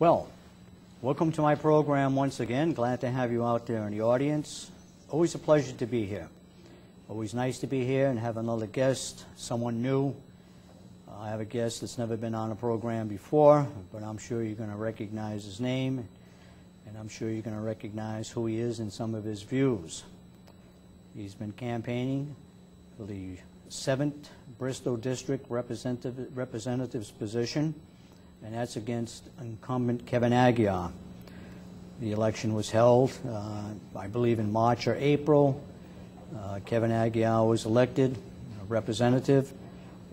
Well, welcome to my program once again. Glad to have you out there in the audience. Always a pleasure to be here. Always nice to be here and have another guest, someone new. I have a guest that's never been on a program before, but I'm sure you're going to recognize his name, and I'm sure you're going to recognize who he is and some of his views. He's been campaigning for the 7th Bristol District representative's position, and that's against incumbent Kevin Aguiar. The election was held, I believe, in March or April. Kevin Aguiar was elected representative,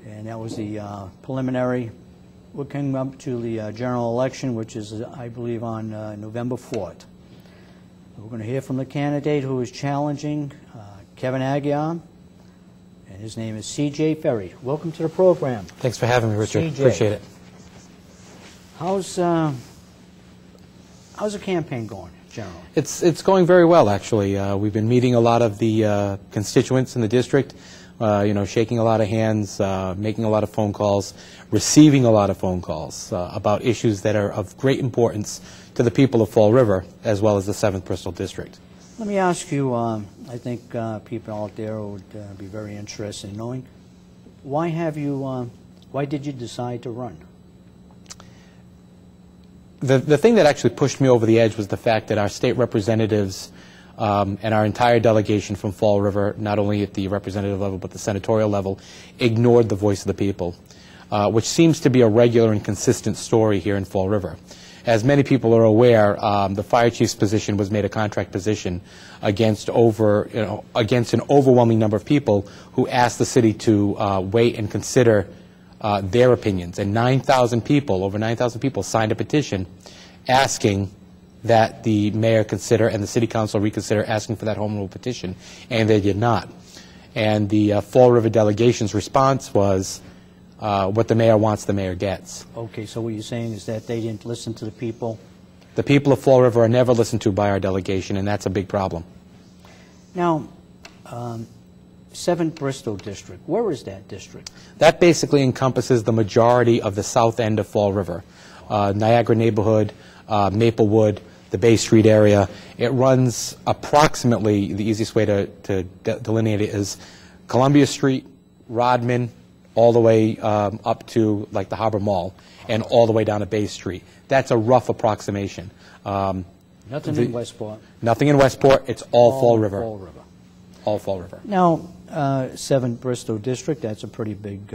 and that was the preliminary. We came up to the general election, which is, I believe, on November 4th. We're going to hear from the candidate who is challenging Kevin Aguiar, and his name is C.J. Ferry. Welcome to the program. Thanks for having me, Richard. CJ. Appreciate it. How's the campaign going, generally? It's going very well, actually. We've been meeting a lot of the constituents in the district, shaking a lot of hands, making a lot of phone calls, receiving a lot of phone calls about issues that are of great importance to the people of Fall River, as well as the 7th Bristol District. Let me ask you, I think people out there would be very interested in knowing, why did you decide to run? The thing that actually pushed me over the edge was the fact that our state representatives and our entire delegation from Fall River, not only at the representative level but the senatorial level, ignored the voice of the people, which seems to be a regular and consistent story here in Fall River. As many people are aware, the fire chief's position was made a contract position against an overwhelming number of people who asked the city to wait and consider their opinions. And over 9,000 people signed a petition asking that the mayor consider and the city council reconsider asking for that home rule petition, and they did not. And the Fall River delegation's response was, what the mayor wants, the mayor gets. Okay, so what you're saying is that they didn't listen to the people? The people of Fall River are never listened to by our delegation, and that's a big problem. Now, 7th Bristol District, where is that district? That basically encompasses the majority of the south end of Fall River. Niagara neighborhood, Maplewood, the Bay Street area. It runs approximately, the easiest way to delineate it is Columbia Street, Rodman, all the way up to like the Harbor Mall, and all the way down to Bay Street. That's a rough approximation. Nothing in Westport? Nothing in Westport. It's all Fall River. Fall River. All Fall River. Now, 7th Bristol District, that's a pretty big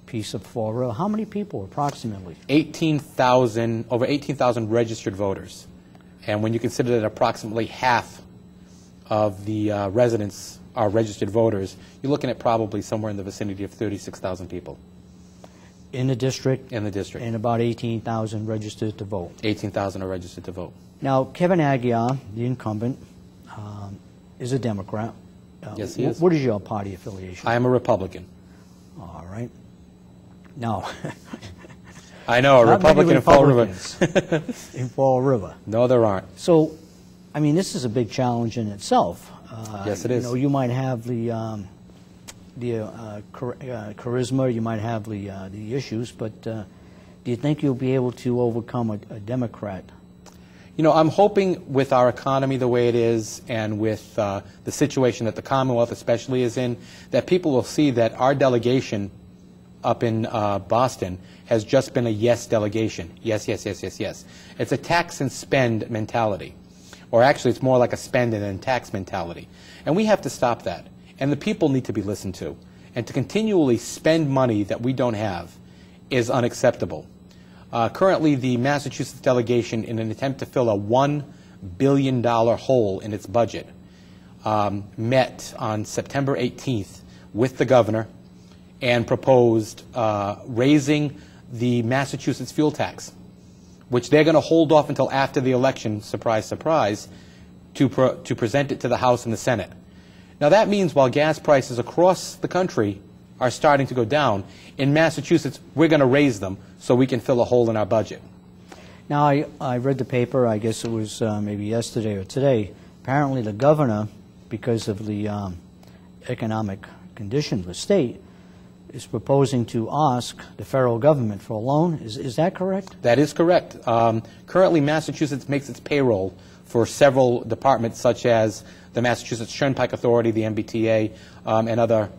piece of Fall River. How many people, approximately? Over 18,000 registered voters. And when you consider that approximately half of the residents are registered voters, you're looking at probably somewhere in the vicinity of 36,000 people. In the district? In the district. And about 18,000 registered to vote. 18,000 are registered to vote. Now, Kevin Aguiar, the incumbent, is a Democrat. Yes, he is. What is your party affiliation? I am a Republican. All right. Now, I know, a Republican in Fall River. In Fall River. No, there aren't. So, I mean, this is a big challenge in itself. Yes, it is. You might have the charisma, you might have the issues, but do you think you'll be able to overcome a Democrat? I'm hoping with our economy the way it is and with the situation that the Commonwealth especially is in, that people will see that our delegation up in Boston has just been a yes delegation. Yes, yes, yes, yes, yes. It's a tax and spend mentality. Or actually, it's more like a spend and then tax mentality. And we have to stop that. And the people need to be listened to. And to continually spend money that we don't have is unacceptable. Currently, the Massachusetts delegation, in an attempt to fill a $1 billion hole in its budget, met on September 18th with the governor and proposed raising the Massachusetts fuel tax, which they're going to hold off until after the election, surprise, surprise, to present it to the House and the Senate. Now that means while gas prices across the country are starting to go down, in Massachusetts we're going to raise them so we can fill a hole in our budget. Now I read the paper, I guess it was maybe yesterday or today. Apparently the governor, because of the economic condition of the state, is proposing to ask the federal government for a loan. Is that correct? That is correct. Currently, Massachusetts makes its payroll for several departments, such as the Massachusetts Turnpike Authority, the MBTA, and other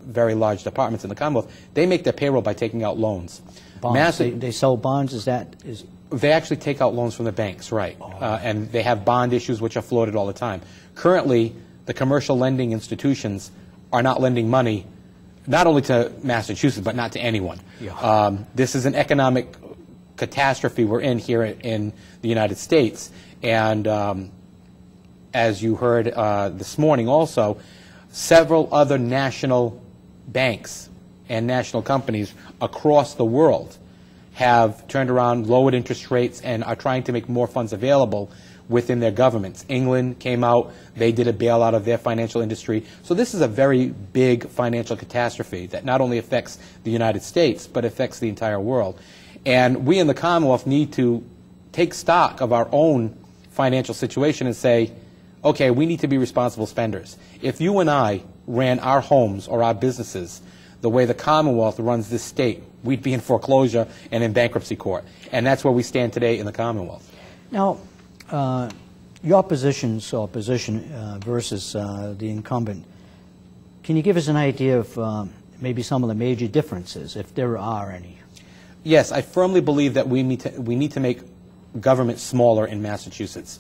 very large departments in the Commonwealth. They make their payroll by taking out loans. Bonds. They sell bonds. They actually take out loans from the banks, right? And they have bond issues which are floated all the time. Currently, the commercial lending institutions are not lending money, not only to Massachusetts, but not to anyone. Yeah. This is an economic catastrophe we're in here in the United States. And as you heard this morning also, several other national banks and national companies across the world have turned around, lowered interest rates, and are trying to make more funds available within their governments. England came out, they did a bailout of their financial industry. So this is a very big financial catastrophe that not only affects the United States, but affects the entire world. And we in the Commonwealth need to take stock of our own financial situation and say, okay, we need to be responsible spenders. If you and I ran our homes or our businesses the way the Commonwealth runs this state, we'd be in foreclosure and in bankruptcy court. And that's where we stand today in the Commonwealth. Now, your position versus the incumbent, can you give us an idea of maybe some of the major differences, if there are any? Yes, I firmly believe that we need to make government smaller in Massachusetts.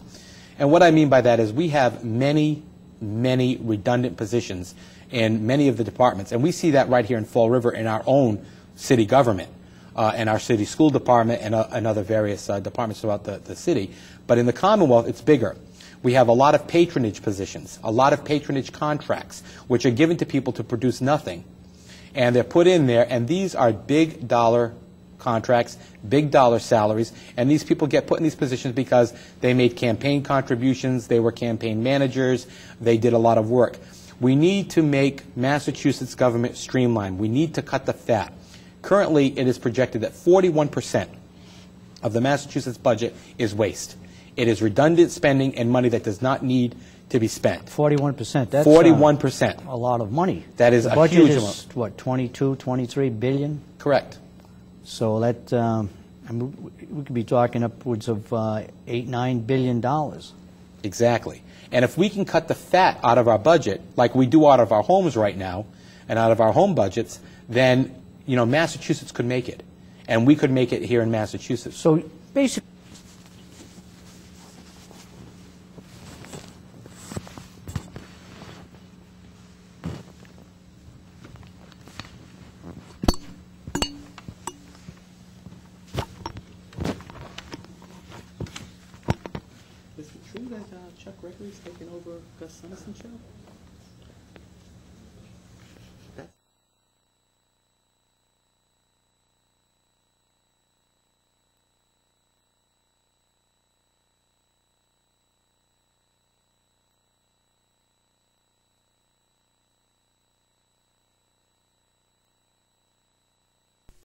And what I mean by that is we have many redundant positions in many of the departments. And we see that right here in Fall River in our own city government, and our city school department and other various departments throughout the city. But in the Commonwealth, it's bigger. We have a lot of patronage positions, a lot of patronage contracts, which are given to people to produce nothing. And they're put in there, and these are big dollar contracts, big dollar salaries, and these people get put in these positions because they made campaign contributions, they were campaign managers, they did a lot of work. We need to make Massachusetts government streamlined. We need to cut the fat. Currently, it is projected that 41% of the Massachusetts budget is waste. It is redundant spending and money that does not need to be spent. 41%. That's 41%. A lot of money. That is the a huge amount. Budget is, what, 22, 23 billion? Correct. So that, I mean, we could be talking upwards of $8, $9 billion. Exactly. And if we can cut the fat out of our budget, like we do out of our homes right now, and out of our home budgets, then, you know, Massachusetts could make it. And we could make it here in Massachusetts. So basically, Is it true that Chuck Gregory's taken over Gus Sunison's show?